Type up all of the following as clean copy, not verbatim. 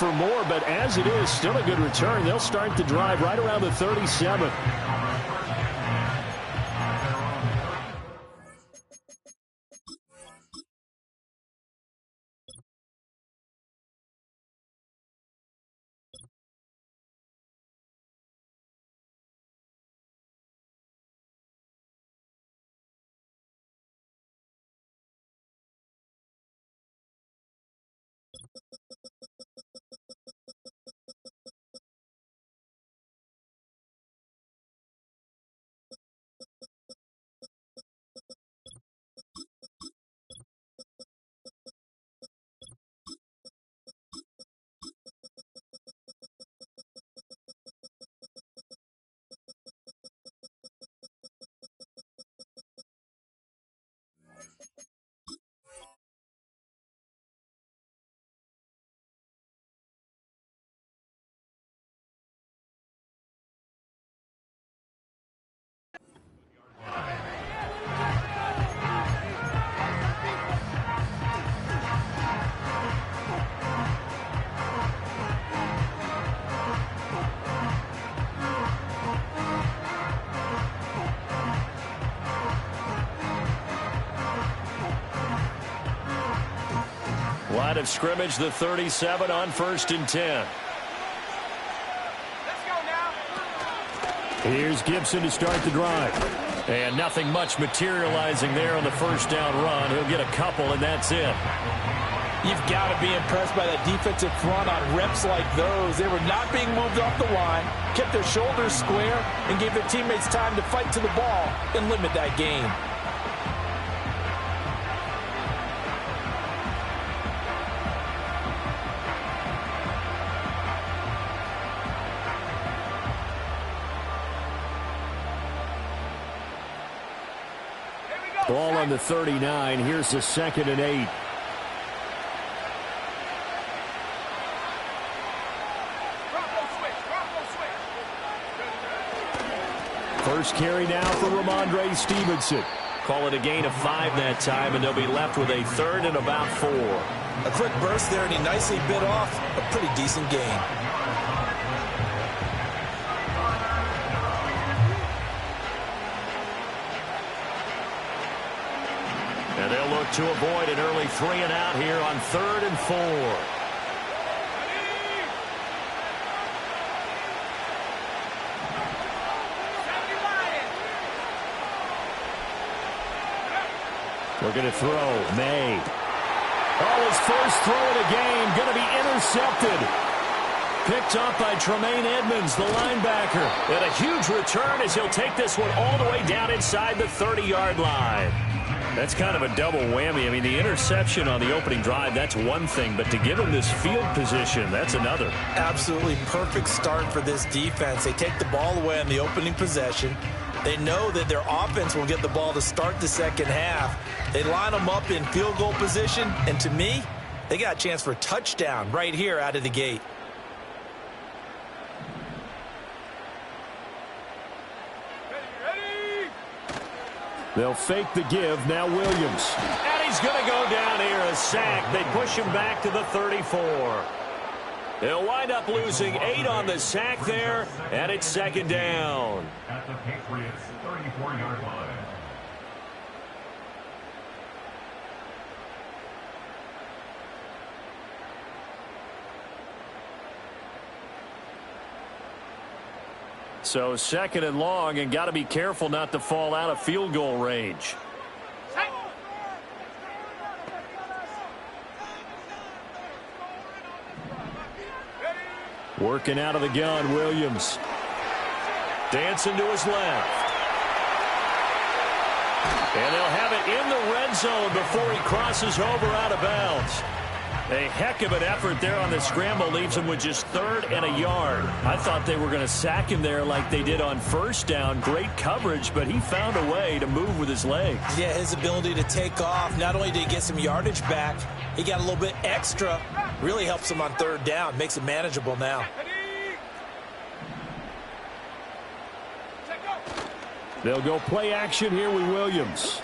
for more, but as it is, still a good return. They'll start the drive right around the 37. Line of scrimmage, the 37 on 1st and 10. Let's go now. Here's Gibson to start the drive. And nothing much materializing there on the first down run. He'll get a couple, and that's it. You've got to be impressed by that defensive front on reps like those. They were not being moved off the line, kept their shoulders square, and gave their teammates time to fight to the ball and limit that gain. Ball on the 39. Here's the 2nd and 8. First carry now for Ramondre Stevenson. Call it a gain of 5 that time, and they'll be left with a 3rd and about 4. A quick burst there, and he nicely bit off a pretty decent gain. And they'll look to avoid an early 3 and out here on 3rd and 4. Looking to throw. May. Oh, his first throw of the game. Going to be intercepted. Picked up by Tremaine Edmonds, the linebacker. And a huge return as he'll take this one all the way down inside the 30-yard line. That's kind of a double whammy. I mean, the interception on the opening drive, that's one thing. But to give him this field position, that's another. Absolutely perfect start for this defense. They take the ball away on the opening possession. They know that their offense will get the ball to start the second half. They line them up in field goal position. And to me, they got a chance for a touchdown right here out of the gate. They'll fake the give. Now Williams. And he's going to go down here, a sack. They push him back to the 34. They'll wind up losing 8 on the sack there, and it's 2nd down. At the Patriots' 34-yard line. So 2nd and long, and got to be careful not to fall out of field goal range. Working out of the gun, Williams. Dancing to his left. And they'll have it in the red zone before he crosses over out of bounds. A heck of an effort there on the scramble. Leaves him with just 3rd and a yard. I thought they were going to sack him there like they did on 1st down. Great coverage, but he found a way to move with his legs. Yeah, his ability to take off. Not only did he get some yardage back, he got a little bit extra. Really helps him on 3rd down. Makes it manageable now. They'll go play action here with Williams.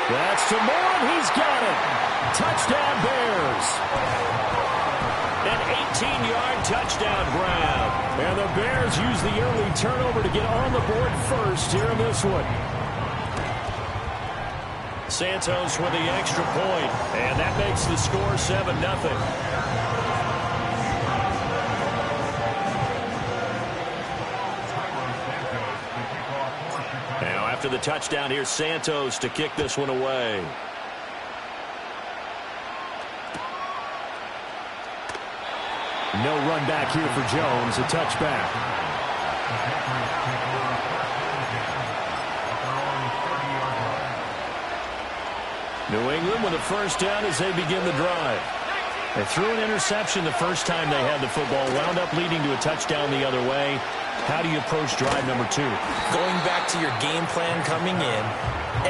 That's to Moore, and he's got it. Touchdown, Bears. An 18-yard touchdown grab. And the Bears use the early turnover to get on the board first here in this one. Santos with the extra point, and that makes the score 7-0. Now after the touchdown, here's Santos to kick this one away. No run back here for Jones, a touchback. New England with a first down as they begin the drive. They threw an interception the first time they had the football, wound up leading to a touchdown the other way. How do you approach drive number 2? Going back to your game plan coming in,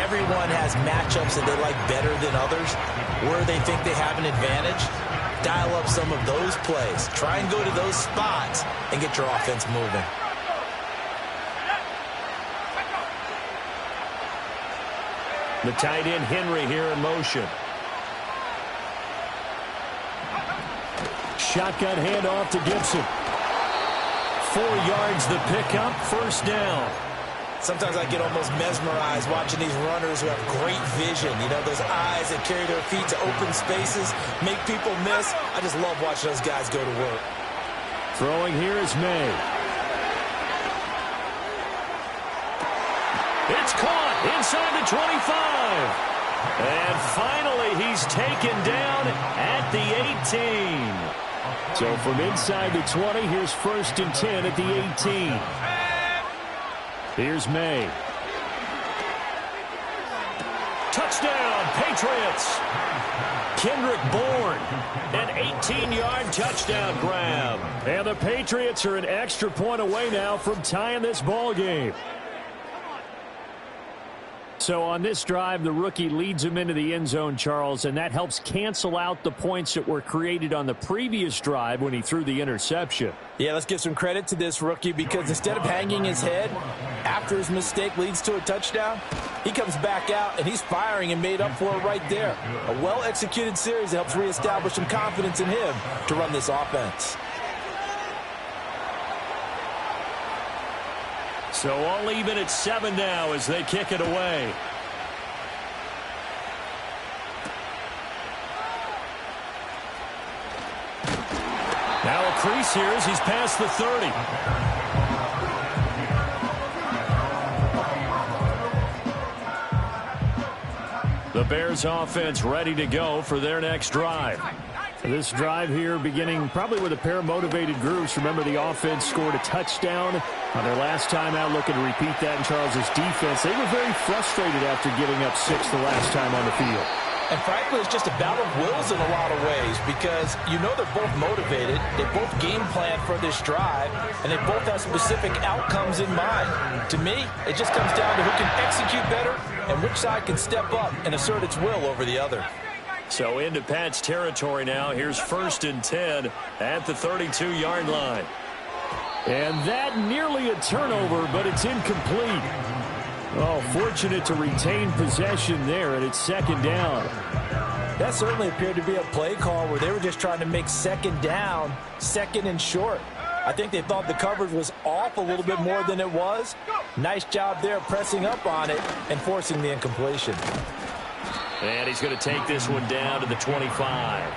everyone has matchups that they like better than others. Where they think they have an advantage, dial up some of those plays. Try and go to those spots and get your offense moving. The tight end Henry here in motion. Shotgun handoff to Gibson. 4 yards the pickup, first down. Sometimes I get almost mesmerized watching these runners who have great vision. You know, those eyes that carry their feet to open spaces, make people miss. I just love watching those guys go to work. Throwing here is May. It's caught inside the 25. And finally, he's taken down at the 18. So from inside the 20, here's 1st and 10 at the 18. Here's May. Touchdown, Patriots. Kendrick Bourne, an 18-yard touchdown grab. And the Patriots are an extra point away now from tying this ball game. So on this drive, the rookie leads him into the end zone, Charles, and that helps cancel out the points that were created on the previous drive when he threw the interception. Yeah, let's give some credit to this rookie because instead of hanging his head after his mistake leads to a touchdown, he comes back out and he's firing and made up for it right there. A well-executed series that helps reestablish some confidence in him to run this offense. So all even at 7 now as they kick it away. Now a crease here as he's past the 30. The Bears offense ready to go for their next drive. This drive here beginning probably with a pair of motivated groups. Remember, the offense scored a touchdown on their last time out, looking to repeat that in Charles's defense. They were very frustrated after giving up 6 the last time on the field. And frankly, it's just a battle of wills in a lot of ways because you know they're both motivated, they both game plan for this drive, and they both have specific outcomes in mind. To me, it just comes down to who can execute better and which side can step up and assert its will over the other. So into Pat's territory now. Here's 1st and 10 at the 32-yard line. And that nearly a turnover, but it's incomplete. Oh, fortunate to retain possession there, and it's 2nd down. That certainly appeared to be a play call where they were just trying to make 2nd down, 2nd and short. I think they thought the coverage was off a little bit more than it was. Nice job there pressing up on it and forcing the incompletion. And he's going to take this one down to the 25.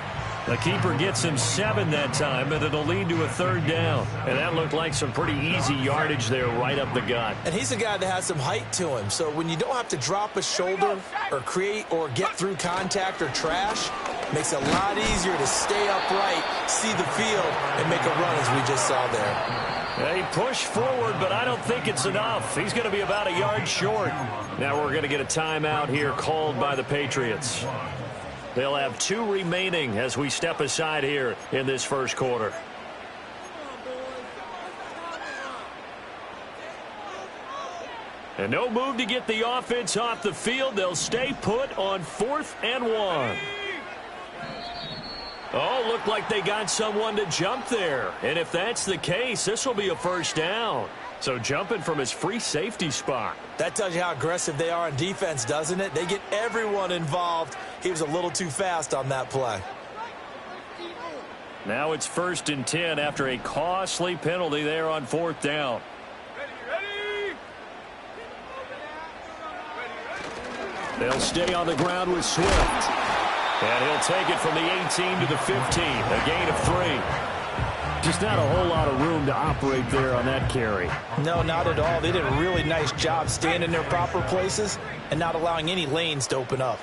The keeper gets him 7 that time, but it'll lead to a 3rd down. And that looked like some pretty easy yardage there right up the gut. And he's a guy that has some height to him. So when you don't have to drop a shoulder or create or get through contact or trash, makes it a lot easier to stay upright, see the field, and make a run as we just saw there. He pushed forward, but I don't think it's enough. He's going to be about a yard short. Now we're going to get a timeout here called by the Patriots. They'll have 2 remaining as we step aside here in this first quarter. And no move to get the offense off the field. They'll stay put on 4th and 1. Oh, looked like they got someone to jump there. And if that's the case, this will be a 1st down. So jumping from his free safety spot. That tells you how aggressive they are on defense, doesn't it? They get everyone involved. He was a little too fast on that play. Now it's 1st and 10 after a costly penalty there on 4th down. They'll stay on the ground with Swift. And he'll take it from the 18 to the 15. A gain of 3. Just not a whole lot of room to operate there on that carry. No, not at all. They did a really nice job staying in their proper places and not allowing any lanes to open up.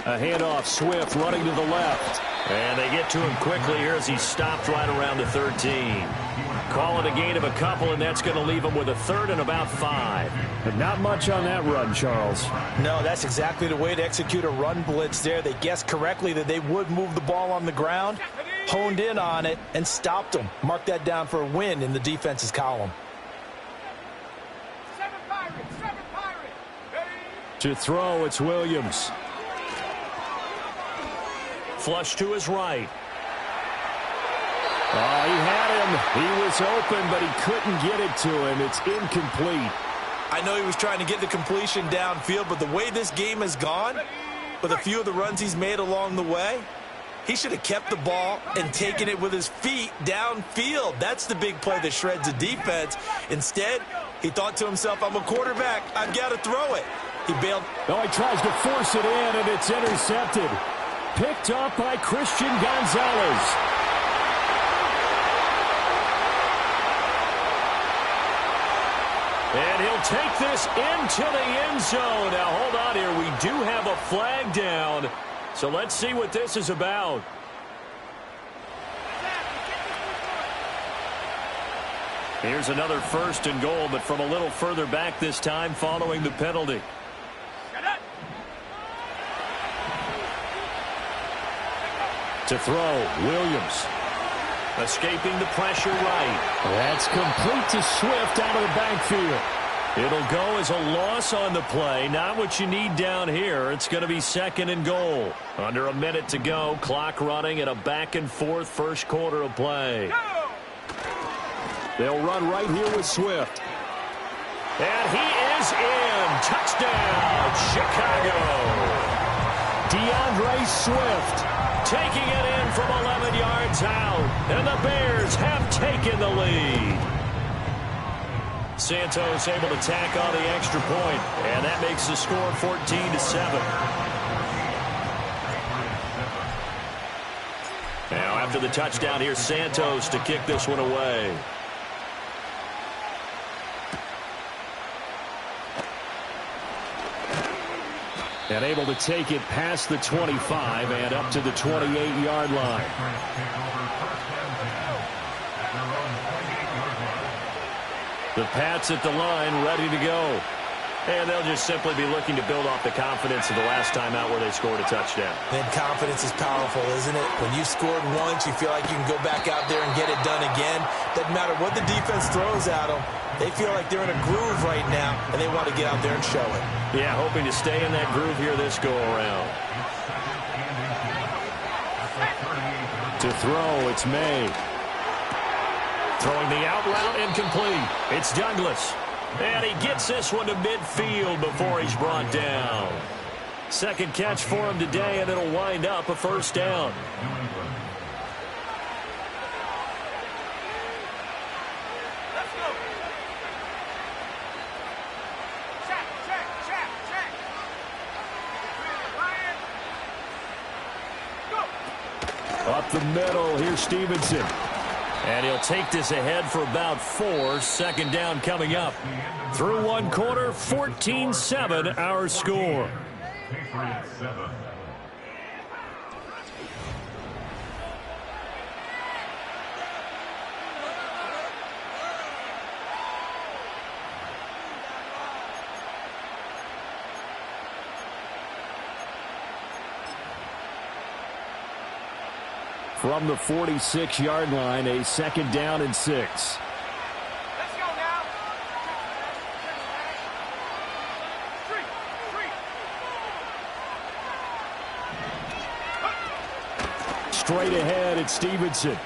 A handoff, Swift running to the left. And they get to him quickly here as he stopped right around the 13. Call it a gain of a couple, and that's going to leave him with a 3rd and about 5. But not much on that run, Charles. No, that's exactly the way to execute a run blitz there. They guessed correctly that they would move the ball on the ground, honed in on it, and stopped them. Mark that down for a win in the defense's column. To throw, it's Williams. Flush to his right. Oh, he had him. He was open, but he couldn't get it to him. It's incomplete. I know he was trying to get the completion downfield, but the way this game has gone, with a few of the runs he's made along the way, he should have kept the ball and taken it with his feet downfield. That's the big play that shreds the defense. Instead, he thought to himself, I'm a quarterback. I've got to throw it. He bailed. Oh, he tries to force it in, and it's intercepted. Picked up by Christian Gonzalez. And he'll take this into the end zone. Now, hold on here. We do have a flag down. So let's see what this is about. Here's another 1st and goal, but from a little further back this time following the penalty. To throw, Williams. Escaping the pressure right. That's complete to Swift out of the backfield. It'll go as a loss on the play. Not what you need down here. It's going to be 2nd and goal. Under a minute to go. Clock running at a back-and-forth first quarter of play. They'll run right here with Swift. And he is in. Touchdown, Chicago. DeAndre Swift taking it in from 11 yards out. And the Bears have taken the lead. Santos able to tack on the extra point, and that makes the score 14-7. Now after the touchdown, here's Santos to kick this one away. And able to take it past the 25 and up to the 28-yard line. The Pats at the line, ready to go. And they'll just simply be looking to build off the confidence of the last time out where they scored a touchdown. And confidence is powerful, isn't it? When you scored once, you feel like you can go back out there and get it done again. Doesn't matter what the defense throws at them. They feel like they're in a groove right now, and they want to get out there and show it. Yeah, hoping to stay in that groove here this go-around. To throw, it's May. Throwing the out route incomplete. It's Douglas. And he gets this one to midfield before he's brought down. Second catch for him today, and it'll wind up a first down. Up the middle, here's Stevenson. And he'll take this ahead for about 4. Second down coming up. Through one quarter, 14-7 our score. From the 46-yard line, a second down and 6. Let's go now. Straight ahead, it's Stevenson.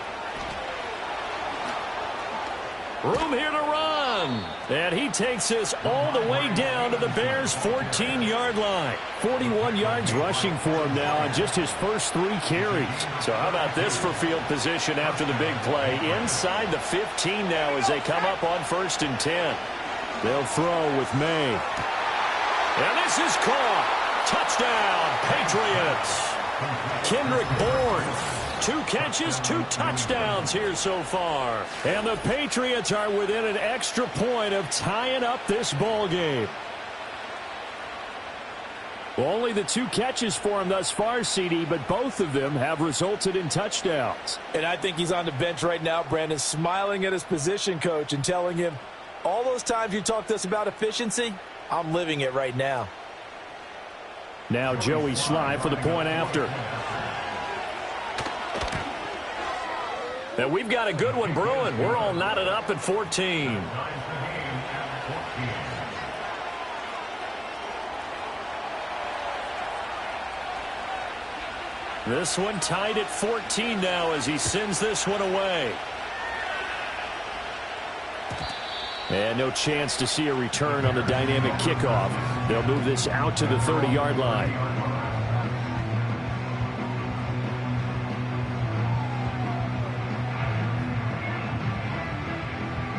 Room here to run. run. And he takes this all the way down to the Bears' 14-yard line. 41 yards rushing for him now on just his first 3 carries. So how about this for field position after the big play? Inside the 15 now as they come up on 1st and 10. They'll throw with May. And this is caught. Touchdown, Patriots. Kendrick Bourne. 2 catches, 2 touchdowns here so far. And the Patriots are within an extra point of tying up this ball game. Only the 2 catches for him thus far, CD, but both of them have resulted in touchdowns. And I think he's on the bench right now, Brandon, smiling at his position coach and telling him, all those times you talked to us about efficiency, I'm living it right now. Now Joey Sly for the point after. And we've got a good one brewing. We're all knotted up at 14. This one tied at 14 now as he sends this one away. And no chance to see a return on the dynamic kickoff. They'll move this out to the 30-yard line.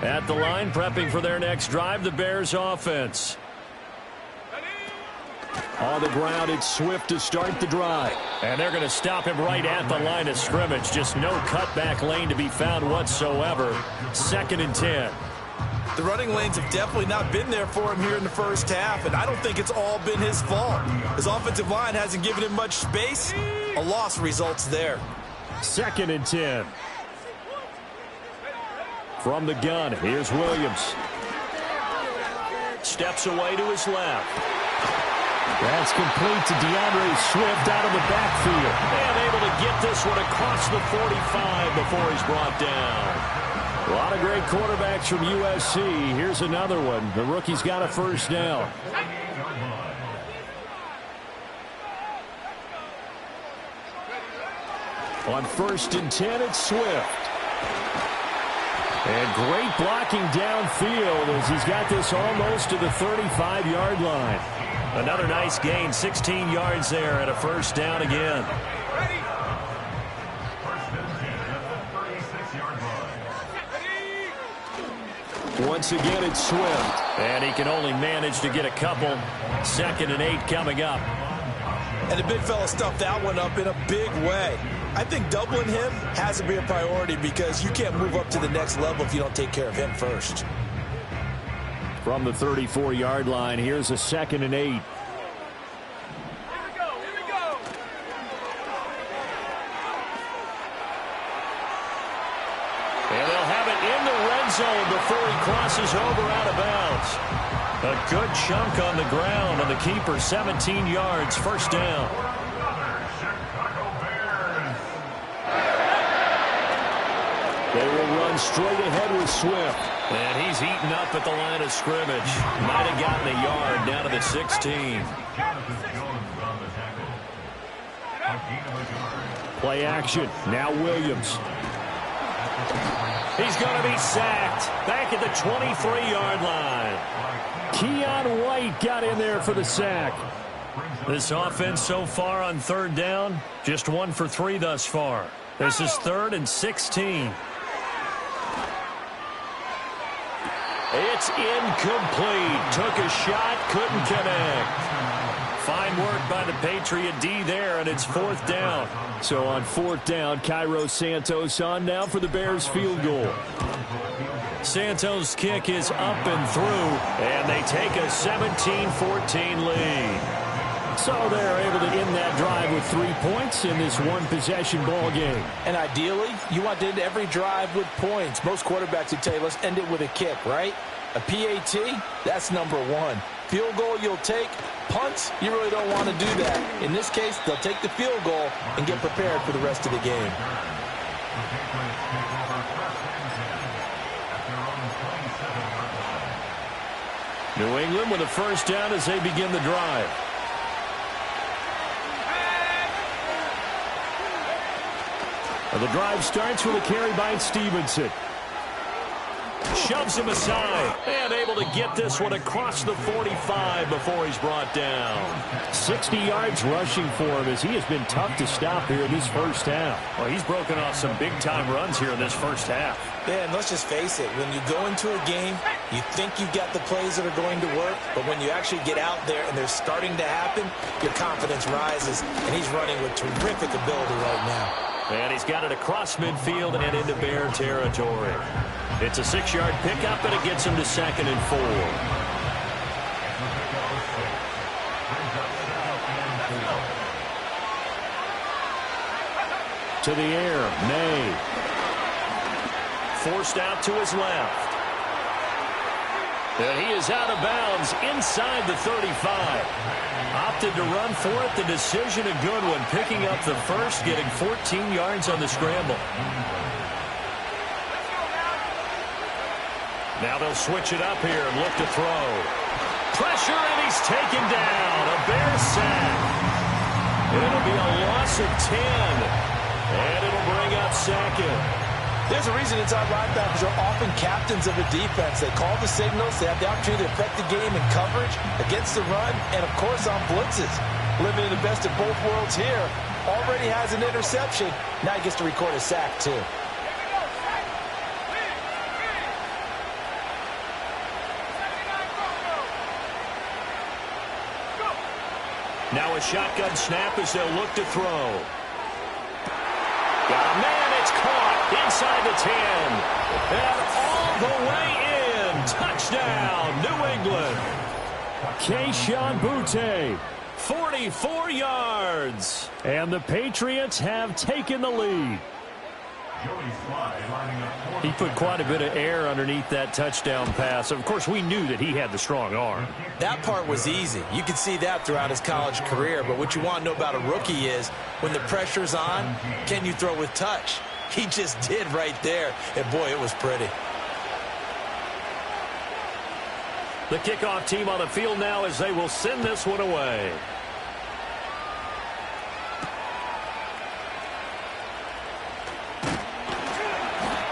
At the line, prepping for their next drive, the Bears offense. On the ground, it's Swift to start the drive. And they're going to stop him right at the line of scrimmage. Just no cutback lane to be found whatsoever. 2nd and 10. The running lanes have definitely not been there for him here in the first half, and I don't think it's all been his fault. His offensive line hasn't given him much space. A loss results there. 2nd and 10. From the gun, here's Williams. Steps away to his left. That's complete to DeAndre Swift out of the backfield. And able to get this one across the 45 before he's brought down. A lot of great quarterbacks from USC. Here's another one. The rookie's got a first down. On 1st and 10, it's Swift. And great blocking downfield as he's got this almost to the 35-yard line. Another nice gain, 16 yards there and a first down again. Once again, it's Swift. And he can only manage to get a couple. 2nd and 8 coming up. And the big fella stuffed that one up in a big way. I think doubling him has to be a priority because you can't move up to the next level if you don't take care of him first. From the 34-yard line, here's a 2nd and 8. And they'll have it in the red zone before he crosses over out of bounds. A good chunk on the ground on the keeper, 17 yards, first down. They will run straight ahead with Swift. And he's eaten up at the line of scrimmage. Might have gotten a yard down to the 16. Play action. Now Williams. He's going to be sacked. Back at the 23-yard line. Keon White got in there for the sack. This offense so far on 3rd down, just 1 for 3 thus far. This is 3rd and 16. It's incomplete. Took a shot, couldn't connect. Fine work by the Patriot D there, and it's 4th down. So on 4th down, Cairo Santos on now for the Bears field goal. Santos' kick is up and through, and they take a 17-14 lead. So they're able to end that drive with 3 points in this one-possession ball game. And ideally, you want to end every drive with points. Most quarterbacks would tell you, let's end it with a kick, right? A PAT, that's number 1. Field goal you'll take. Punts, you really don't want to do that. In this case, they'll take the field goal and get prepared for the rest of the game. New England with a first down as they begin the drive. The drive starts with a carry by Stevenson. Shoves him aside. And able to get this one across the 45 before he's brought down. 60 yards rushing for him as he has been tough to stop here in this first half. Well, he's broken off some big-time runs here in this first half. Yeah, and let's just face it. When you go into a game, you think you've got the plays that are going to work, but when you actually get out there and they're starting to happen, your confidence rises, and he's running with terrific ability right now. And he's got it across midfield and into Bear territory. It's a 6-yard pickup, and it gets him to 2nd and 4. To the air, May. Forced out to his left. And he is out of bounds inside the 35. Opted to run for it. The decision a good one. Picking up the first, getting 14 yards on the scramble. Now they'll switch it up here and look to throw. Pressure, and he's taken down. A Bear sack. It'll be a loss of 10. And it'll bring up 2nd. There's a reason inside linebackers are often captains of a defense. They call the signals. They have the opportunity to affect the game in coverage, against the run, and, of course, on blitzes. Living in the best of both worlds here. Already has an interception. Now he gets to record a sack, too. Now a shotgun snap as they'll look to throw. Got a man, it's caught inside the 10. And all the way in. Touchdown, New England. Kayshon Boutte. 44 yards. And the Patriots have taken the lead. He put quite a bit of air underneath that touchdown pass. Of course, we knew that he had the strong arm. That part was easy. You could see that throughout his college career. But what you want to know about a rookie is when the pressure's on, can you throw with touch? He just did right there. And, boy, it was pretty. The kickoff team on the field now as they will send this one away.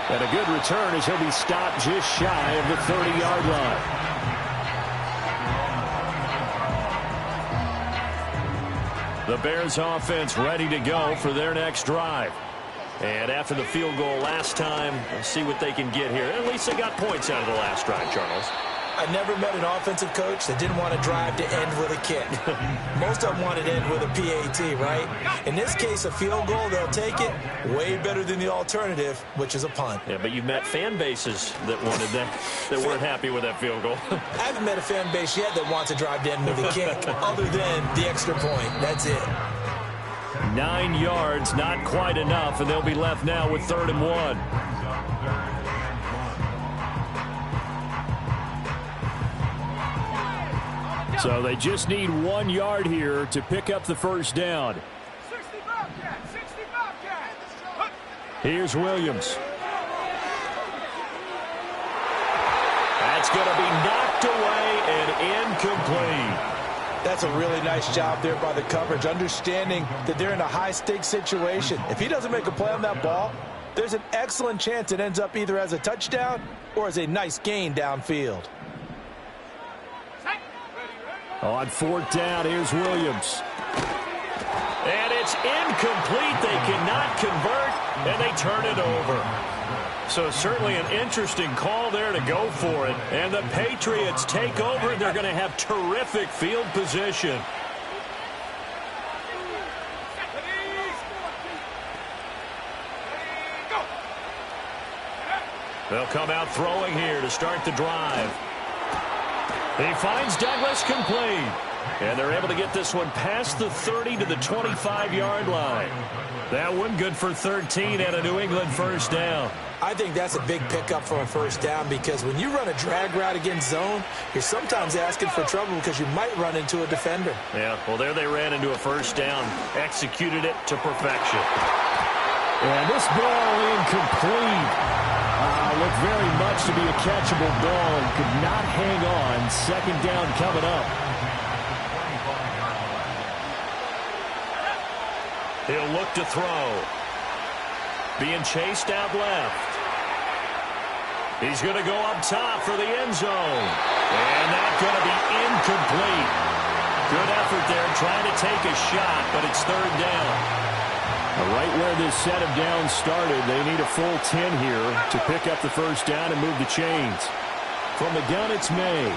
And a good return as he'll be stopped just shy of the 30-yard line. The Bears offense ready to go for their next drive. And after the field goal last time, let's see what they can get here. At least they got points out of the last drive, Charles. I never met an offensive coach that didn't want to drive to end with a kick. Most of them wanted to end with a PAT, right? In this case, a field goal, they'll take it. Way better than the alternative, which is a punt. Yeah, but you've met fan bases that wanted that, that weren't happy with that field goal. I haven't met a fan base yet that wants to drive to end with a kick, other than the extra point. That's it. 9 yards, not quite enough, and they'll be left now with 3rd and 1. So they just need 1 yard here to pick up the first down. 60 Bobcat, 60 Bobcat. Here's Williams. That's going to be knocked away and incomplete. That's a really nice job there by the coverage, understanding that they're in a high-stakes situation. If he doesn't make a play on that ball, there's an excellent chance it ends up either as a touchdown or as a nice gain downfield. On 4th down, here's Williams. And it's incomplete. They cannot convert, and they turn it over. So certainly an interesting call there to go for it. And the Patriots take over. They're going to have terrific field position. They'll come out throwing here to start the drive. He finds Douglas complete. And they're able to get this one past the 30 to the 25-yard line. That one good for 13 and a New England first down. I think that's a big pickup for a first down because when you run a drag route against zone, you're sometimes asking for trouble because you might run into a defender. Yeah, well, there they ran into a first down, executed it to perfection. And this ball incomplete. Looked very much to be a catchable ball and could not hang on. 2nd down coming up. He'll look to throw. Being chased out left. He's going to go up top for the end zone. And that's going to be incomplete. Good effort there trying to take a shot, but it's third down. Right where this set of downs started, they need a full 10 here to pick up the first down and move the chains. From the gun, it's May.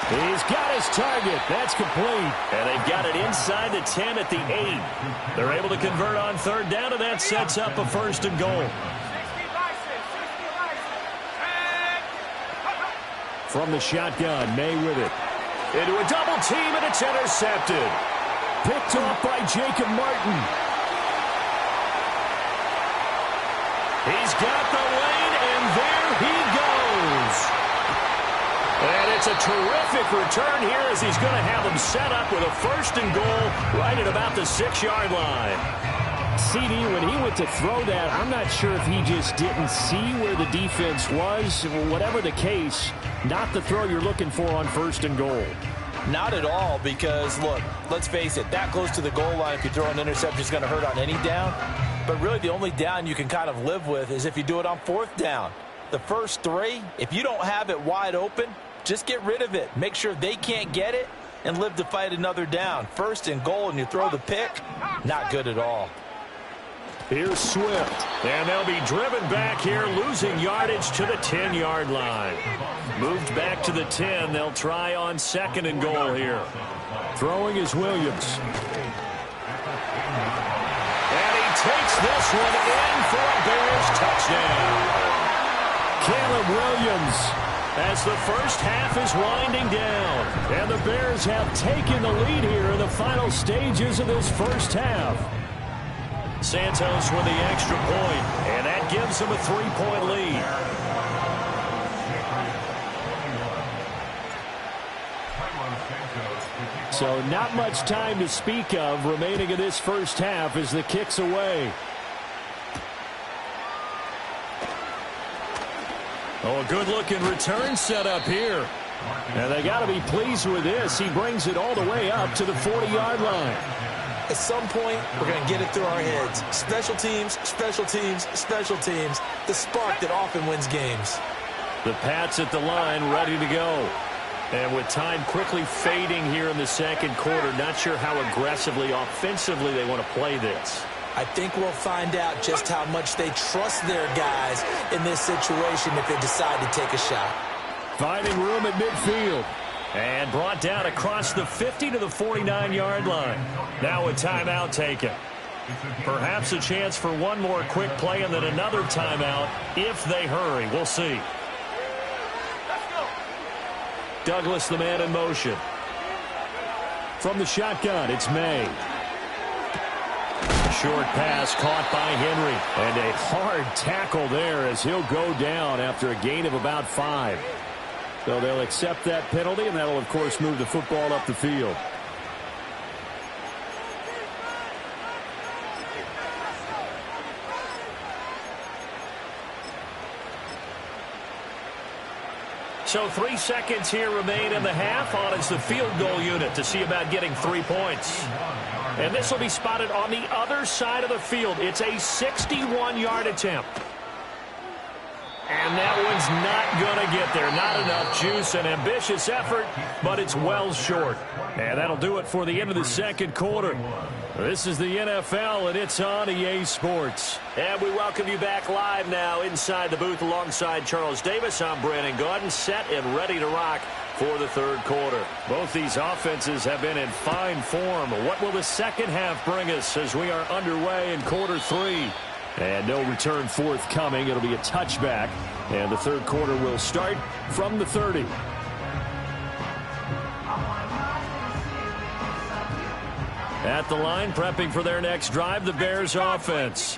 He's got his target. That's complete. And they've got it inside the 10 at the 8. They're able to convert on third down, and that sets up a first and goal. From the shotgun, May with it. Into a double team, and it's intercepted. Picked off by Jacob Martin. He's got the lane, and there he goes. And it's a terrific return here as he's going to have them set up with a first and goal right at about the 6-yard line. CD, when he went to throw that, I'm not sure if he just didn't see where the defense was. Whatever the case, not the throw you're looking for on first and goal. Not at all, because, look, let's face it, that close to the goal line, if you throw an interception, is going to hurt on any down. But really, the only down you can kind of live with is if you do it on fourth down. The first 3, if you don't have it wide open, just get rid of it. Make sure they can't get it and live to fight another down. First and goal, and you throw the pick, not good at all. Here's Swift. And they'll be driven back here, losing yardage to the 10-yard line. Moved back to the 10. They'll try on second and goal here. Throwing is Williams. And he takes this one in for a Bears touchdown. Caleb Williams. As the first half is winding down. And the Bears have taken the lead here in the final stages of this first half. Santos with the extra point, and that gives them a 3-point lead. So not much time to speak of remaining in this first half as the kick's away. Oh, a good-looking return set up here. And they got to be pleased with this. He brings it all the way up to the 40-yard line. At some point, we're going to get it through our heads. Special teams, special teams, special teams. The spark that often wins games. The Pats at the line, ready to go. And with time quickly fading here in the second quarter, not sure how aggressively, offensively they want to play this. I think we'll find out just how much they trust their guys in this situation if they decide to take a shot. Finding room at midfield. And brought down across the 50 to the 49-yard line. Now a timeout taken. Perhaps a chance for one more quick play and then another timeout if they hurry. We'll see. Douglas, the man in motion. From the shotgun, it's May. Short pass caught by Henry. And a hard tackle there as he'll go down after a gain of about 5. So they'll accept that penalty, and that'll, of course, move the football up the field. So 3 seconds here remain in the half on as the field goal unit to see about getting 3 points. And this will be spotted on the other side of the field. It's a 61-yard attempt. And that one's not going to get there. Not enough juice. An ambitious effort, but it's well short. And that'll do it for the end of the second quarter. This is the NFL, and it's on EA Sports. And we welcome you back live now inside the booth alongside Charles Davis. I'm Brandon Gaudin, set and ready to rock for the third quarter. Both these offenses have been in fine form. What will the second half bring us as we are underway in quarter 3? And no return forthcoming. It'll be a touchback. And the third quarter will start from the 30. At the line, prepping for their next drive, the Bears offense.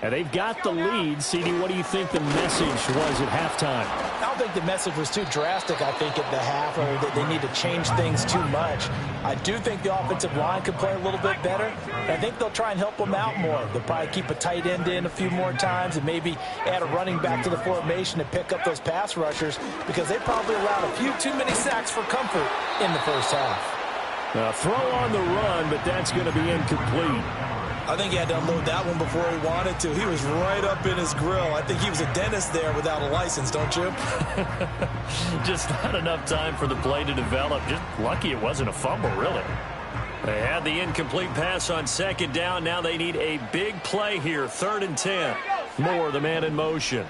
And they've got the lead. CD, what do you think the message was at halftime? I don't think the message was too drastic, I think, at the half, or that they need to change things too much. I do think the offensive line could play a little bit better. I think they'll try and help them out more. They'll probably keep a tight end in a few more times and maybe add a running back to the formation and pick up those pass rushers because they probably allowed a few too many sacks for comfort in the first half. A throw on the run, but that's going to be incomplete. I think he had to unload that one before he wanted to. He was right up in his grill. I think he was a dentist there without a license, don't you? Just not enough time for the play to develop. Just lucky it wasn't a fumble, really. They had the incomplete pass on second down. Now they need a big play here. 3rd and 10. Moore, the man in motion.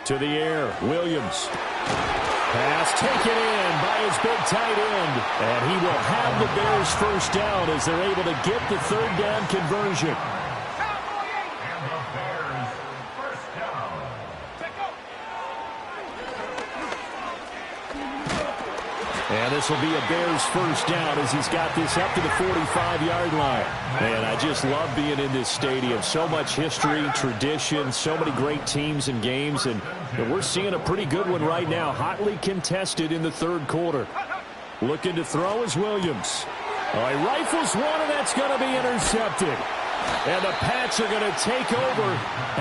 To the air, Williams. Pass taken in by his big tight end. And he will have the Bears first down as they're able to get the 3rd down conversion. And this will be a Bears first down as he's got this up to the 45-yard line. Man, I just love being in this stadium. So much history, tradition, so many great teams and games. And we're seeing a pretty good one right now, hotly contested in the 3rd quarter. Looking to throw is Williams. He rifles one, and that's going to be intercepted. And the Pats are going to take over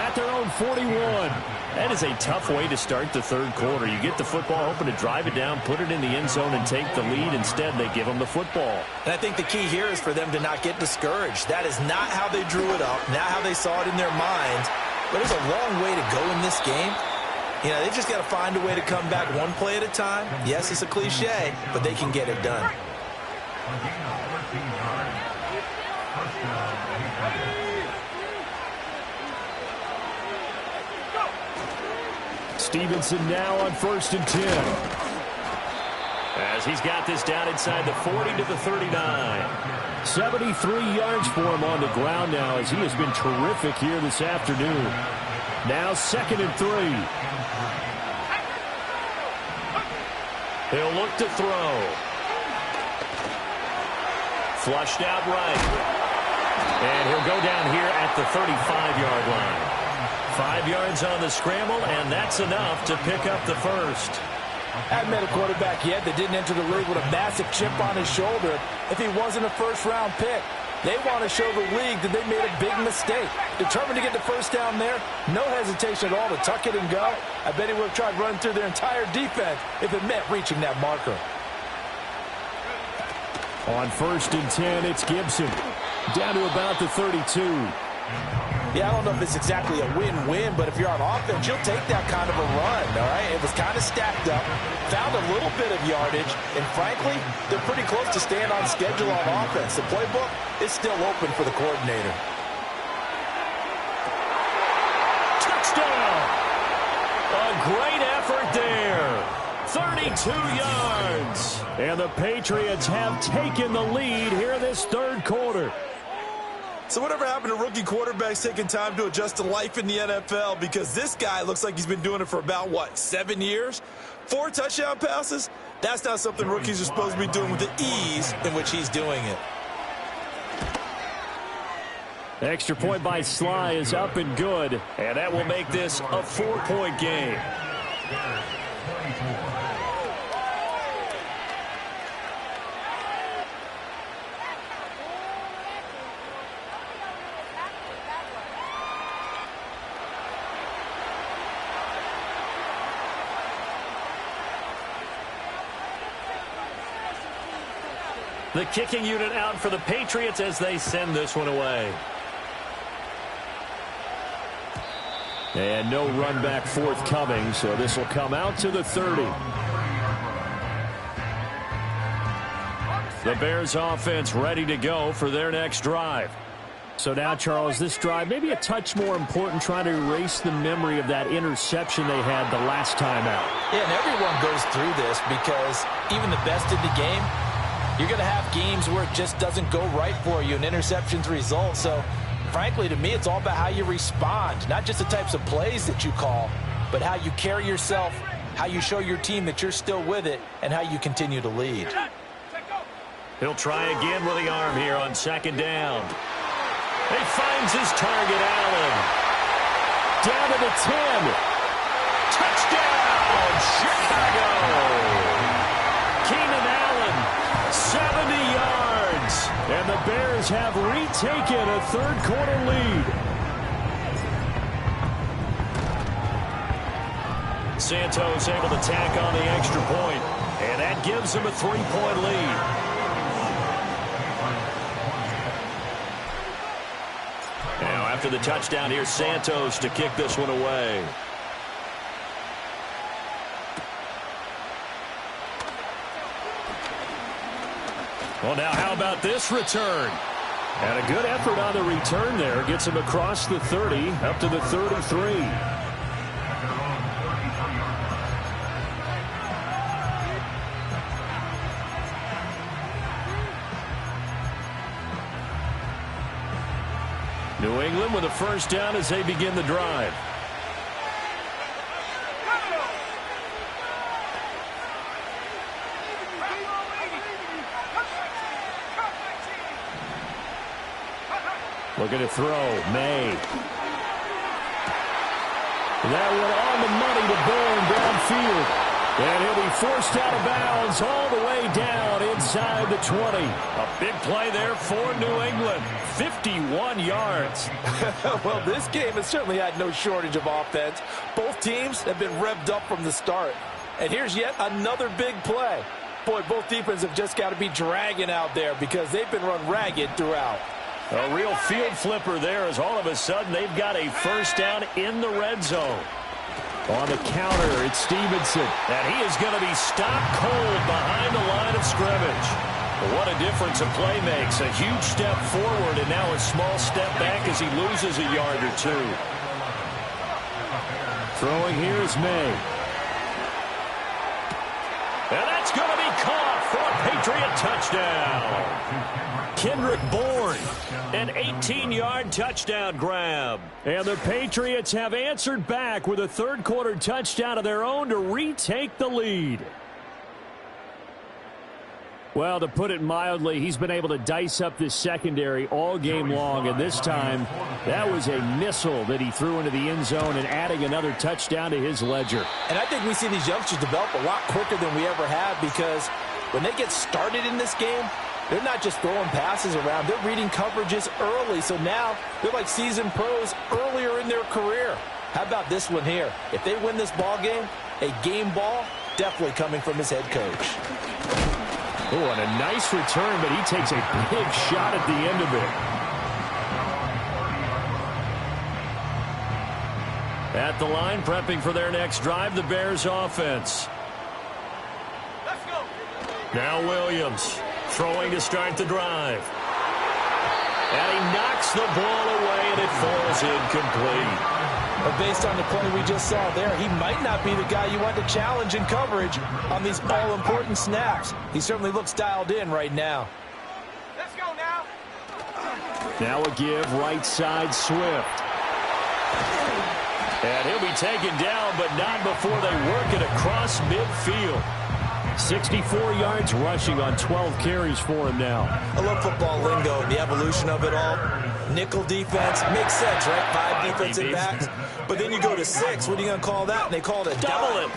at their own 41. That is a tough way to start the 3rd quarter. You get the football, hoping to drive it down, put it in the end zone, and take the lead. Instead, they give them the football. And I think the key here is for them to not get discouraged. That is not how they drew it up, not how they saw it in their minds. But there's a long way to go in this game. You know, they've just got to find a way to come back one play at a time. Yes, it's a cliche, but they can get it done. Stevenson now on 1st and 10. As he's got this down inside the 40 to the 39. 73 yards for him on the ground now as he has been terrific here this afternoon. Now 2nd and 3. He'll look to throw. Flushed out right. And he'll go down here at the 35-yard line. 5 yards on the scramble, and that's enough to pick up the first. I've met a quarterback yet that didn't enter the league with a massive chip on his shoulder if he wasn't a first-round pick. They want to show the league that they made a big mistake. Determined to get the first down there, no hesitation at all to tuck it and go. I bet he would have tried running through their entire defense if it meant reaching that marker. On 1st and 10, it's Gibson. Down to about the 32. Yeah, I don't know if it's exactly a win-win, but if you're on offense, you'll take that kind of a run, all right? It was kind of stacked up, found a little bit of yardage, and frankly, they're pretty close to staying on schedule on offense. The playbook is still open for the coordinator. Touchdown! A great effort there. 32 yards. And the Patriots have taken the lead here in this 3rd quarter. So whatever happened to rookie quarterbacks taking time to adjust to life in the NFL? Because this guy looks like he's been doing it for about, 7 years? 4 touchdown passes? That's not something rookies are supposed to be doing with the ease in which he's doing it. Extra point by Sly is up and good. And that will make this a 4-point game. The kicking unit out for the Patriots as they send this one away. And no run back forthcoming, so this will come out to the 30. The Bears offense ready to go for their next drive. So now, Charles, this drive maybe a touch more important, trying to erase the memory of that interception they had the last time out. Yeah, and everyone goes through this because even the best in the game, you're going to have games where it just doesn't go right for you and interceptions result. So, frankly, to me, it's all about how you respond, not just the types of plays that you call, but how you carry yourself, how you show your team that you're still with it, and how you continue to lead. He'll try again with the arm here on 2nd down. He finds his target, Allen. Down to the 10. Touchdown, Chicago! Keenan Allen, 70 yards. And the Bears have retaken a 3rd quarter lead. Santos able to tack on the extra point. And that gives them a 3-point lead. Now, after the touchdown, here's Santos to kick this one away. Well, now how about this return? And a good effort on the return there. Gets him across the 30, up to the 33. New England with a first down as they begin the drive. Looking to throw. May. That one on the money to Bourne downfield. And he'll be forced out of bounds all the way down inside the 20. A big play there for New England. 51 yards. Well, this game has certainly had no shortage of offense. Both teams have been revved up from the start. And here's yet another big play. Boy, both defenses have just got to be dragging out there because they've been run ragged throughout. A real field flipper there as all of a sudden they've got a first down in the red zone. On the counter, it's Stevenson. And he is going to be stopped cold behind the line of scrimmage. What a difference a play makes. A huge step forward and now a small step back as he loses a yard or two. Throwing here is May. And that's going to be caught for a Patriot touchdown. Kendrick Bourne, an 18-yard touchdown grab. And the Patriots have answered back with a third-quarter touchdown of their own to retake the lead. Well, to put it mildly, he's been able to dice up this secondary all game long, and this time that was a missile that he threw into the end zone and adding another touchdown to his ledger. And I think we see these youngsters develop a lot quicker than we ever have because when they get started in this game, they're not just throwing passes around. They're reading coverages early, so now they're like seasoned pros earlier in their career. How about this one here? If they win this ball game, a game ball definitely coming from his head coach. Oh, and a nice return, but he takes a big shot at the end of it. At the line, prepping for their next drive, the Bears offense. Let's go. Now Williams throwing to start the drive. And he knocks the ball away, and it falls incomplete. But based on the play we just saw there, he might not be the guy you want to challenge in coverage on these all-important snaps. He certainly looks dialed in right now. Let's go now. Now a give, right side, Swift. And he'll be taken down, but not before they work it across midfield. 64 yards rushing on 12 carries for him now. I love football lingo and the evolution of it all. Nickel defense makes sense, right? 5 defensive backs. But then you go to 6. What are you going to call that? And they call it a Double dime.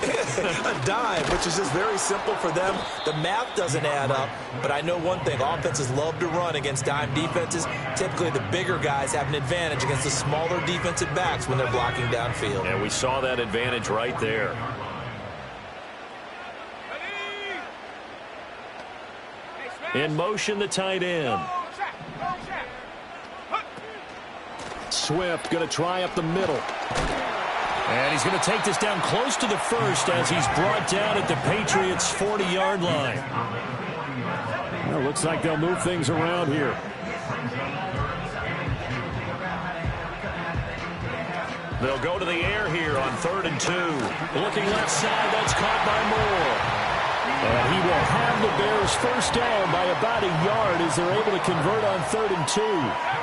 A dime, which is just very simple for them. The math doesn't add up. But I know one thing. Offenses love to run against dime defenses. Typically, the bigger guys have an advantage against the smaller defensive backs when they're blocking downfield. And we saw that advantage right there. In motion, the tight end. Swift going to try up the middle. And he's going to take this down close to the first as he's brought down at the Patriots' 40-yard line. Well, looks like they'll move things around here. They'll go to the air here on 3rd and 2. Looking left side, that's caught by Moore. And he will have the Bears first down by about a yard as they're able to convert on 3rd and 2.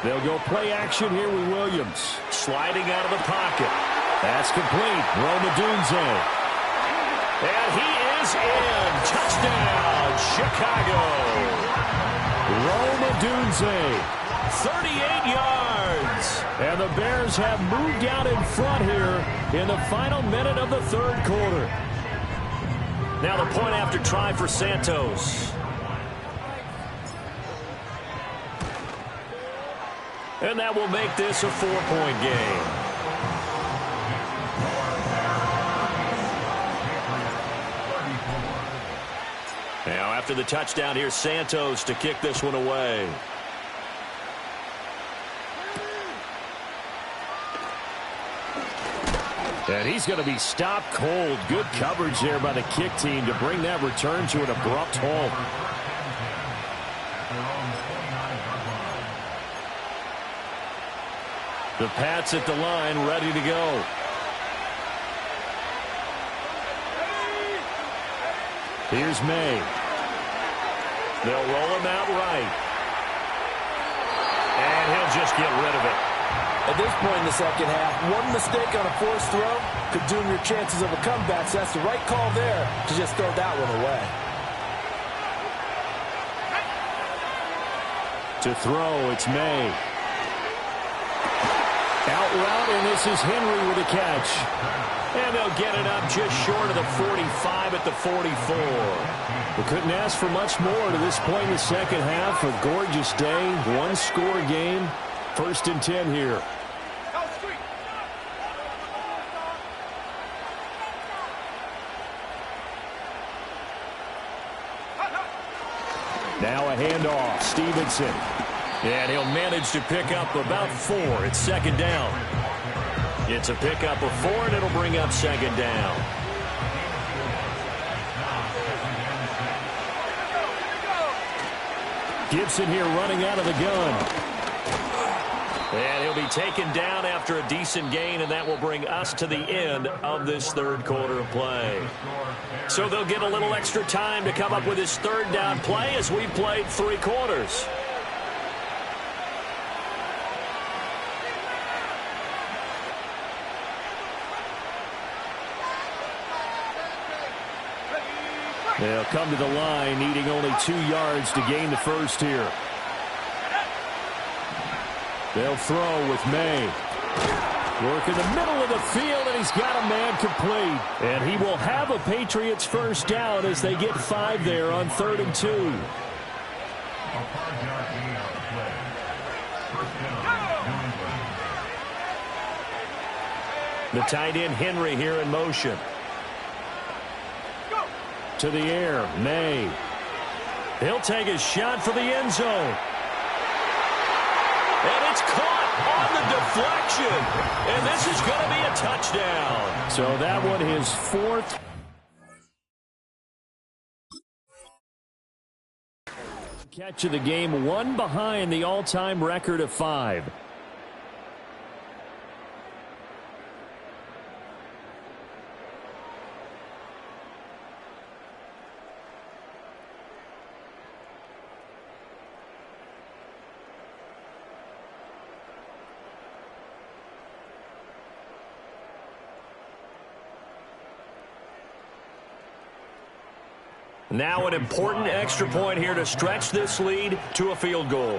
They'll go play action here with Williams. Sliding out of the pocket. That's complete. Romadunze. And he is in. Touchdown, Chicago. Romadunze. 38 yards. And the Bears have moved out in front here in the final minute of the 3rd quarter. Now the point after try for Santos. And that will make this a 4-point game. Now after the touchdown, here's Santos to kick this one away. And he's going to be stopped cold. Good coverage there by the kick team to bring that return to an abrupt halt. The Pats at the line, ready to go. Here's May. They'll roll him out right. And he'll just get rid of it. At this point in the second half, one mistake on a forced throw could doom your chances of a comeback, so that's the right call there to just throw that one away. To throw, it's May. Out route, and this is Henry with a catch. And they'll get it up just short of the 45 at the 44. We couldn't ask for much more to this point in the second half. A gorgeous day, one-score game. 1st and 10 here. Now a handoff. Stevenson. And he'll manage to pick up about 4. It's 2nd down. It's a pickup of 4, and it'll bring up 2nd down. Gibson here running out of the gun. And he'll be taken down after a decent gain, and that will bring us to the end of this 3rd quarter of play. So they'll get a little extra time to come up with his 3rd down play as we've played 3 quarters. They'll come to the line, needing only 2 yards to gain the 1st here. They'll throw with May. Work in the middle of the field, and he's got a man complete. And he will have a Patriots 1st down as they get 5 there on 3rd and 2. The tight end Henry here in motion. To the air, May. He'll take a shot for the end zone. And it's caught on the deflection. And this is going to be a touchdown. So that one is 4th. Catch of the game, 1 behind the all-time record of 5. Now an important extra point here to stretch this lead to a field goal.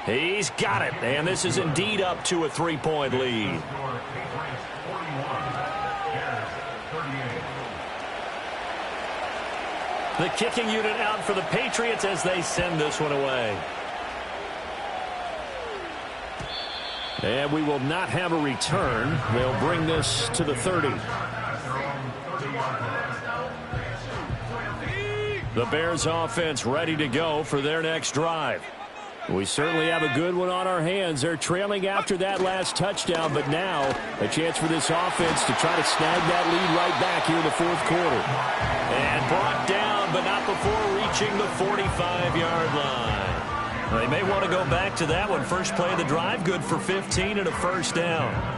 He's got it, and this is indeed up to a 3-point lead. The kicking unit out for the Patriots as they send this one away. And we will not have a return. They'll bring this to the 30. The Bears offense ready to go for their next drive. We certainly have a good one on our hands. They're trailing after that last touchdown, but now a chance for this offense to try to snag that lead right back here in the 4th quarter. And brought down, but not before reaching the 45-yard line. They may want to go back to that one. First play of the drive, good for 15 and a 1st down.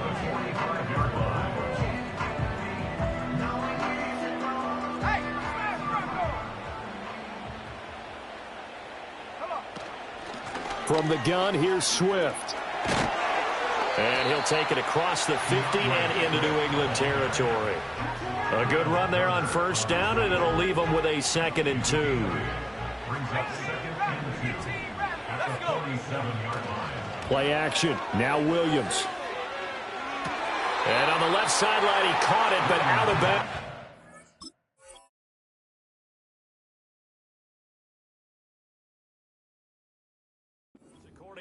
From the gun, here's Swift. And he'll take it across the 50 and into New England territory. A good run there on 1st down, and it'll leave them with a 2nd and 2. Play action. Now Williams. And on the left sideline, he caught it, but out of bounds.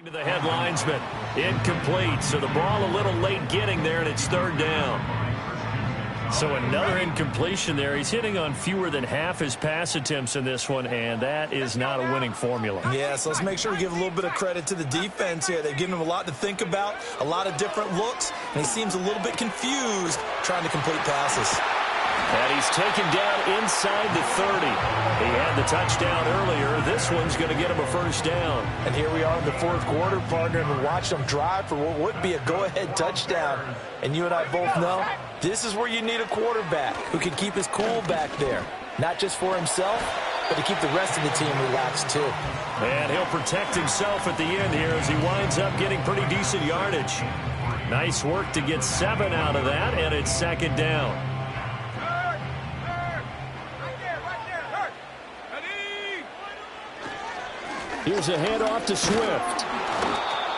According to the head linesman, incomplete. So the ball a little late getting there, and it's 3rd down. So another incompletion there. He's hitting on fewer than half his pass attempts in this one, and that is not a winning formula. Yeah, so let's make sure we give a little bit of credit to the defense here. They've given him a lot to think about, a lot of different looks, and he seems a little bit confused trying to complete passes. And he's taken down inside the 30. He had the touchdown earlier. This one's going to get him a first down. And here we are in the fourth quarter, partner, and we watch them drive for what would be a go-ahead touchdown. And you and I both know this is where you need a quarterback who can keep his cool back there, not just for himself, but to keep the rest of the team relaxed too. And he'll protect himself at the end here as he winds up getting pretty decent yardage. Nice work to get 7 out of that, and it's second down. Here's a handoff to Swift.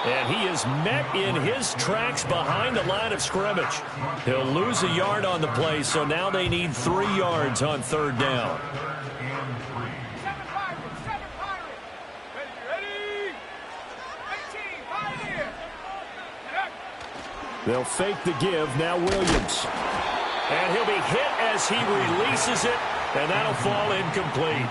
And he is met in his tracks behind the line of scrimmage. He'll lose a yard on the play, so now they need 3 yards on third down. They'll fake the give. Now Williams. And he'll be hit as he releases it, and that'll fall incomplete.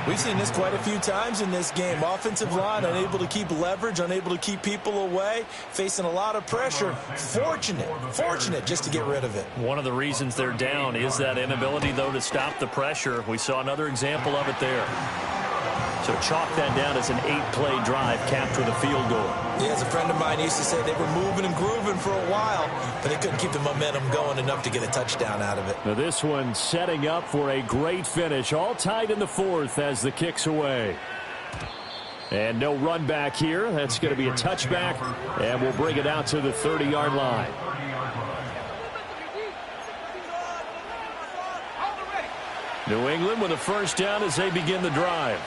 We've seen this quite a few times in this game. Offensive line unable to keep leverage, unable to keep people away, facing a lot of pressure. Fortunate just to get rid of it. One of the reasons they're down is that inability, though, to stop the pressure. We saw another example of it there. So chalk that down as an 8-play drive capped with a field goal. Yeah, as a friend of mine used to say, they were moving and grooving for a while, but they couldn't keep the momentum going enough to get a touchdown out of it. Now this one setting up for a great finish, all tied in the fourth as the kick's away. And no run back here. That's going to be a touchback, and we'll bring it out to the 30-yard line. New England with a first down as they begin the drive.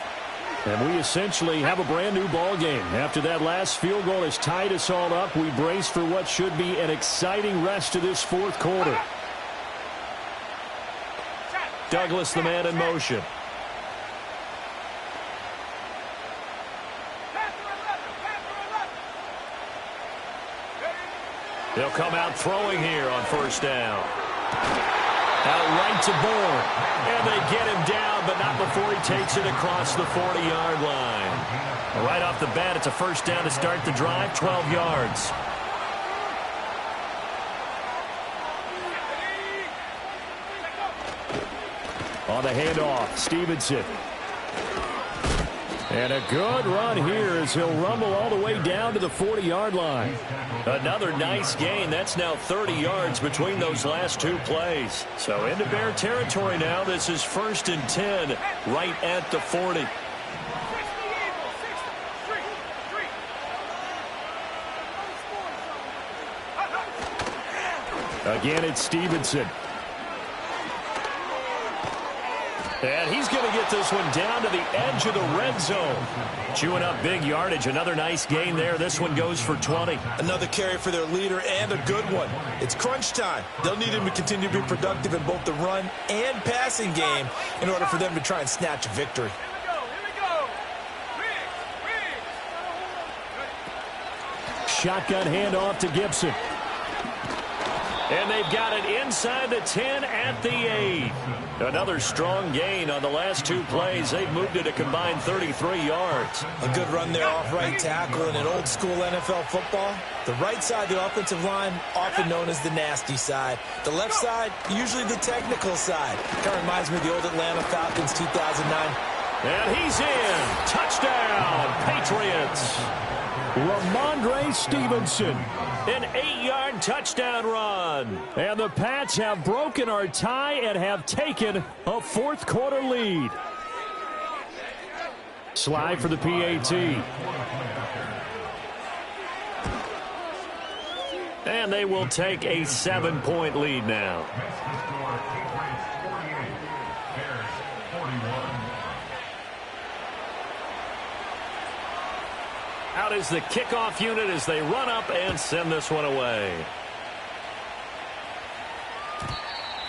And we essentially have a brand-new ball game. After that last field goal has tied us all up, we brace for what should be an exciting rest to this fourth quarter. Douglas, the man in motion. They'll come out throwing here on first down. Out right to Bourne. And they get him down, but not before he takes it across the 40-yard line. Right off the bat, it's a first down to start the drive, 12 yards. On the handoff, Stevenson. And a good run here as he'll rumble all the way down to the 40-yard line. Another nice gain. That's now 30 yards between those last 2 plays. So into Bear territory now. This is 1st and 10 right at the 40. Again, it's Stevenson. And he's going to get this one down to the edge of the red zone. Chewing up big yardage. Another nice gain there. This one goes for 20. Another carry for their leader and a good one. It's crunch time. They'll need him to continue to be productive in both the run and passing game in order for them to try and snatch a victory. Shotgun handoff to Gibson. And they've got it inside the 10 at the 8. Another strong gain on the last 2 plays. They've moved it a combined 33 yards. A good run there off right tackle in an old school NFL football. The right side of the offensive line, often known as the nasty side. The left side, usually the technical side. Kind of reminds me of the old Atlanta Falcons 2009. And he's in. Touchdown, Patriots. Ramondre Stevenson. An 8-yard touchdown run. And the Pats have broken our tie and have taken a fourth quarter lead. Slide for the PAT. And they will take a 7-point lead now. Out is the kickoff unit as they run up and send this one away.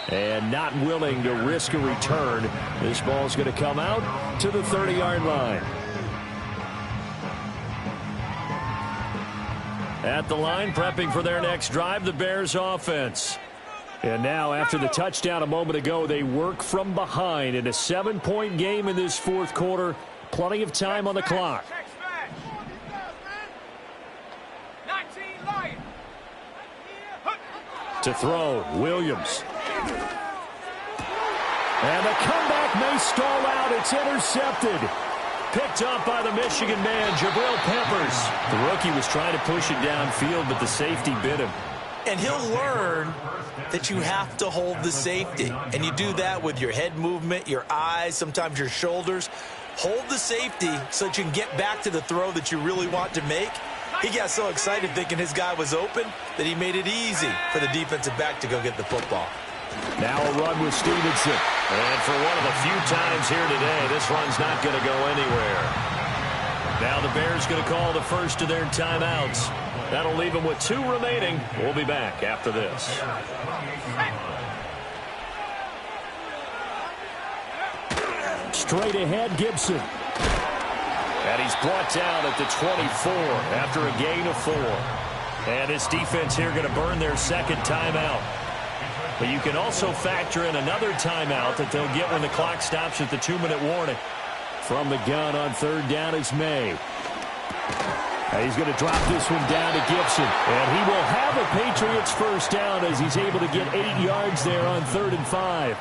And not willing to risk a return. This ball's going to come out to the 30-yard line. At the line, prepping for their next drive, the Bears offense. And now, after the touchdown a moment ago, they work from behind in a 7-point game in this fourth quarter. Plenty of time on the clock. To throw, Williams. And the comeback may stall out. It's intercepted. Picked up by the Michigan man, Jabril Peppers. The rookie was trying to push it downfield, but the safety bit him. And he'll learn that you have to hold the safety. And you do that with your head movement, your eyes, sometimes your shoulders. Hold the safety so that you can get back to the throw that you really want to make. He got so excited thinking his guy was open that he made it easy for the defensive back to go get the football. Now a run with Stevenson. And for one of the few times here today, this run's not going to go anywhere. Now the Bears going to call the first of their timeouts. That'll leave them with 2 remaining. We'll be back after this. Straight ahead, Gibson. And he's brought down at the 24 after a gain of 4. And this defense here going to burn their second timeout. But you can also factor in another timeout that they'll get when the clock stops at the 2-minute warning. From the gun on third down is May. He's going to drop this one down to Gibson. And he will have a Patriots first down as he's able to get 8 yards there on 3rd and 5.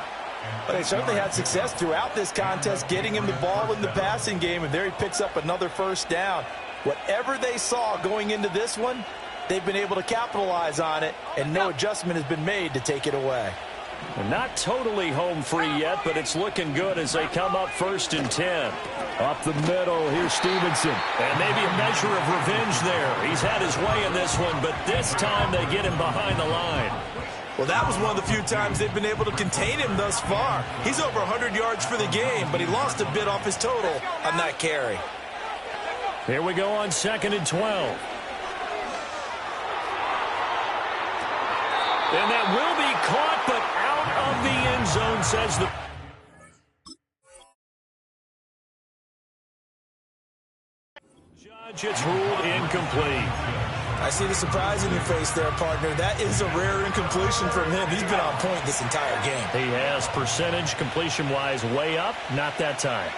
But they certainly had success throughout this contest, getting him the ball in the passing game, and there he picks up another first down. Whatever they saw going into this one, they've been able to capitalize on it, and no adjustment has been made to take it away. And not totally home free yet, but it's looking good as they come up 1st and 10. Up the middle, here's Stevenson. And maybe a measure of revenge there. He's had his way in this one, but this time they get him behind the line. Well, that was one of the few times they've been able to contain him thus far. He's over 100 yards for the game, but he lost a bit off his total on that carry. Here we go on 2nd and 12. And that will be caught, but out of the end zone, says the... Judge, it's ruled incomplete. I see the surprise in your face there, partner. That is a rare incompletion from him. He's been on point this entire game. He has percentage completion-wise way up, not that time.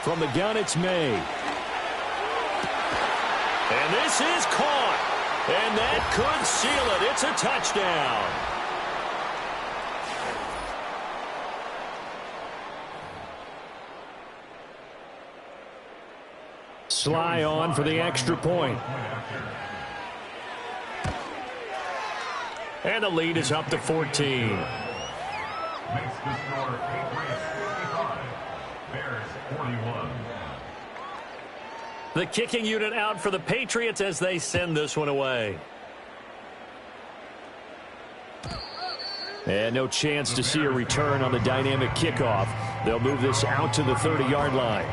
From the gun, it's May. And this is caught. And that could seal it. It's a touchdown. Sly on for the extra point. And the lead is up to 14. Makes the score Patriots 55, Bears 41. The kicking unit out for the Patriots as they send this one away. And no chance to see a return on the dynamic kickoff. They'll move this out to the 30-yard line.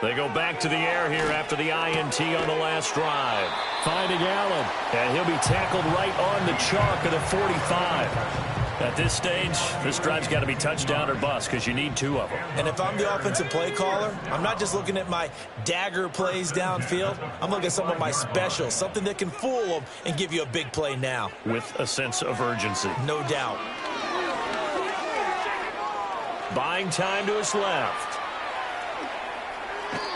They go back to the air here after the INT on the last drive. Finding Allen. And he'll be tackled right on the chalk of the 45. At this stage, this drive's got to be touchdown or bust because you need 2 of them. And if I'm the offensive play caller, I'm not just looking at my dagger plays downfield. I'm looking at some of my specials, something that can fool them and give you a big play now. With a sense of urgency. No doubt. Buying time to his left.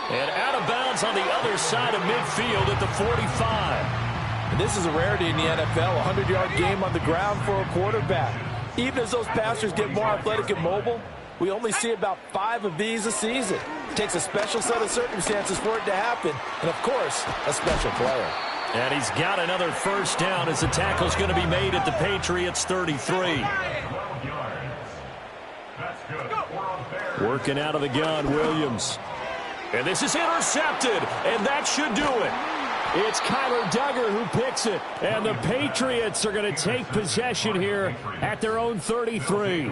And out of bounds on the other side of midfield at the 45. And this is a rarity in the NFL, a 100-yard game on the ground for a quarterback. Even as those passers get more athletic and mobile, we only see about 5 of these a season. It takes a special set of circumstances for it to happen, and, of course, a special player. And he's got another first down as the tackle's going to be made at the Patriots' 33. Working out of the gun, Williams. And this is intercepted, and that should do it. It's Kyler Duggar who picks it, and the Patriots are going to take possession here at their own 33.